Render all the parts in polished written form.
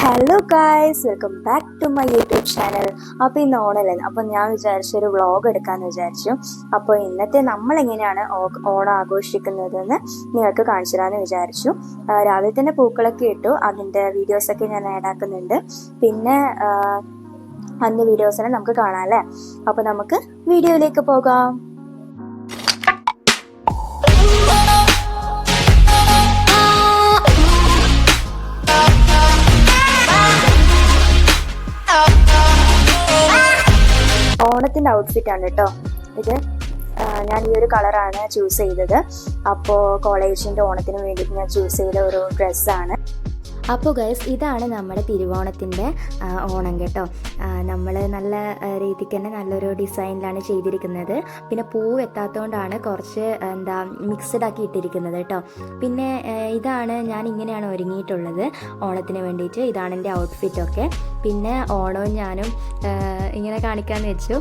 Hello guys, welcome back to my YouTube channel. അപ്പോൾ ഇന്ന് ഓണല്ലേ, അപ്പോൾ ഞാൻ വിചാരിച്ചു ഒരു വ്ളോഗ് എടുക്കാമെന്ന് വിചാരിച്ചു. അപ്പോൾ ഇന്നത്തെ നമ്മളെങ്ങനെയാണ് ഓണം ആഘോഷിക്കുന്നതെന്ന് നിങ്ങൾക്ക് കാണിച്ചു തരാമെന്ന് വിചാരിച്ചു. രാവിലെ തന്നെ പൂക്കളൊക്കെ ഇട്ടു, അതിൻ്റെ വീഡിയോസൊക്കെ ഞാൻ ആഡ് ആക്കുന്നുണ്ട്. പിന്നെ അന്ന് വീഡിയോസിനെ നമുക്ക് കാണാം അല്ലേ. അപ്പോൾ നമുക്ക് വീഡിയോയിലേക്ക് പോകാം. ഓണത്തിൻ്റെ ഔട്ട്ഫിറ്റാണ് കേട്ടോ ഇത്. ഞാൻ ഈ ഒരു കളറാണ് ചൂസ് ചെയ്തത്. അപ്പോൾ കോളേജിൻ്റെ ഓണത്തിന് വേണ്ടിയിട്ട് ഞാൻ ചൂസ് ചെയ്ത ഒരു ഡ്രസ്സാണ്. അപ്പോൾ ഗൈസ്, ഇതാണ് നമ്മുടെ തിരുവോണത്തിൻ്റെ ഓണം കേട്ടോ. നമ്മൾ നല്ല രീതിക്ക് തന്നെ നല്ലൊരു ഡിസൈനിലാണ് ചെയ്തിരിക്കുന്നത്. പിന്നെ പൂവ് എത്താത്തതുകൊണ്ടാണ് കുറച്ച് മിക്സഡ് ആക്കി ഇട്ടിരിക്കുന്നത് കേട്ടോ. പിന്നെ ഇതാണ് ഞാൻ ഇങ്ങനെയാണ് ഒരുങ്ങിയിട്ടുള്ളത് ഓണത്തിന് വേണ്ടിയിട്ട്. ഇതാണ് എൻ്റെ ഔട്ട്ഫിറ്റൊക്കെ. പിന്നെ ഓണവും ഞാനും ഇങ്ങനെ കാണിക്കാമെന്ന് വെച്ചു.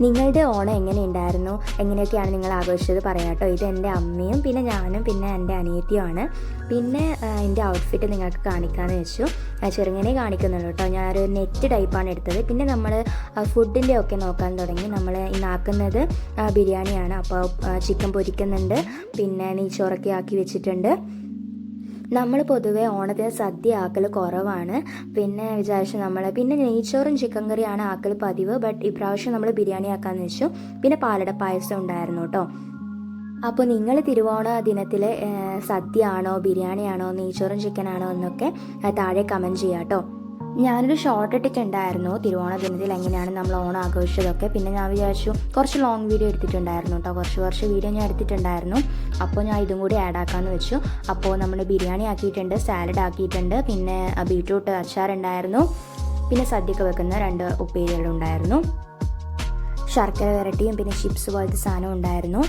നിങ്ങളുടെ ഓണം എങ്ങനെയുണ്ടായിരുന്നു, എങ്ങനെയൊക്കെയാണ് നിങ്ങൾ ആഘോഷിച്ചത് പറയാം കേട്ടോ. ഇത് എൻ്റെ അമ്മയും പിന്നെ ഞാനും പിന്നെ എൻ്റെ അനിയത്തിയുമാണ്. പിന്നെ എൻ്റെ ഔട്ട്ഫിറ്റ് നിങ്ങൾക്ക് കാണിക്കാമെന്ന് വെച്ചു. ചെറുങ്ങനെ കാണിക്കുന്നുള്ളൂ കേട്ടോ. ഞാനൊരു നെറ്റ് ടൈപ്പാണ് എടുത്തത്. പിന്നെ നമ്മൾ ഫുഡിൻ്റെ ഒക്കെ നോക്കാൻ തുടങ്ങി. നമ്മൾ ഇന്നാക്കുന്നത് ബിരിയാണിയാണ്. അപ്പോൾ ചിക്കൻ പൊരിക്കുന്നുണ്ട്, പിന്നെ നെയ്ച്ചോറൊക്കെ ആക്കി വെച്ചിട്ടുണ്ട്. നമ്മൾ പൊതുവെ ഓണത്തിന് സദ്യ ആക്കൽ കുറവാണ്. പിന്നെ വിചാരിച്ചു പിന്നെ നെയ്ച്ചോറും ചിക്കൻ കറിയാണ് ആക്കൽ പതിവ്. ബട്ട് ഇപ്രാവശ്യം നമ്മൾ ബിരിയാണി ആക്കാമെന്ന് വെച്ചു. പിന്നെ പാലട പായസം ഉണ്ടായിരുന്നു കേട്ടോ. അപ്പോൾ നിങ്ങൾ തിരുവോണ ദിനത്തിൽ സദ്യ ആണോ, ബിരിയാണിയാണോ, നെയ്ച്ചോറും ചിക്കനാണോ എന്നൊക്കെ താഴെ കമൻറ്റ് ചെയ്യാം കേട്ടോ. ഞാനൊരു ഷോർട്ട് ഇട്ടിട്ടുണ്ടായിരുന്നു തിരുവോണ ദിനത്തിൽ എങ്ങനെയാണ് നമ്മൾ ഓണം ആഘോഷിച്ചതൊക്കെ. പിന്നെ ഞാൻ വിചാരിച്ചു കുറച്ച് ലോങ് വീഡിയോ എടുത്തിട്ടുണ്ടായിരുന്നു കേട്ടോ. കുറച്ച് വീഡിയോ ഞാൻ എടുത്തിട്ടുണ്ടായിരുന്നു. അപ്പോൾ ഞാൻ ഇതും കൂടി ആഡ് ആക്കാമെന്ന് വെച്ചു. അപ്പോൾ നമ്മൾ ബിരിയാണി ആക്കിയിട്ടുണ്ട്, സാലഡ് ആക്കിയിട്ടുണ്ട്, പിന്നെ ബീട്രൂട്ട് അച്ചാറുണ്ടായിരുന്നു, പിന്നെ സദ്യക്ക് വെക്കുന്ന 2 ഉപ്പേരികളുണ്ടായിരുന്നു, ശർക്കര വരട്ടിയും പിന്നെ ചിപ്സ് പോലത്തെ സാധനം ഉണ്ടായിരുന്നു.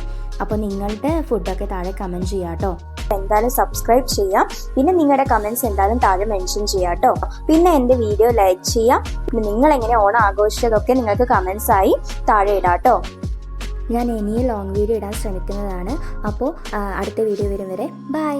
അപ്പോൾ നിങ്ങളുടെ ഫുഡൊക്കെ താഴെ കമൻറ്റ് ചെയ്യാം കേട്ടോ. എന്തായാലും സബ്സ്ക്രൈബ് ചെയ്യാം. പിന്നെ നിങ്ങളുടെ കമൻറ്റ്സ് എന്തായാലും താഴെ മെൻഷൻ ചെയ്യാം കേട്ടോ. പിന്നെ എൻ്റെ വീഡിയോ ലൈക്ക് ചെയ്യാം. പിന്നെ നിങ്ങൾ എങ്ങനെ ഓണം ആഘോഷിച്ചതൊക്കെ നിങ്ങൾക്ക് കമൻറ്റ്സ് ആയി താഴെ ഇടാം കേട്ടോ. ഞാൻ ഇനിയും ലോങ് വീഡിയോ ഇടാൻ ശ്രമിക്കുന്നതാണ്. അപ്പോൾ അടുത്ത വീഡിയോ വരും വരെ ബൈ.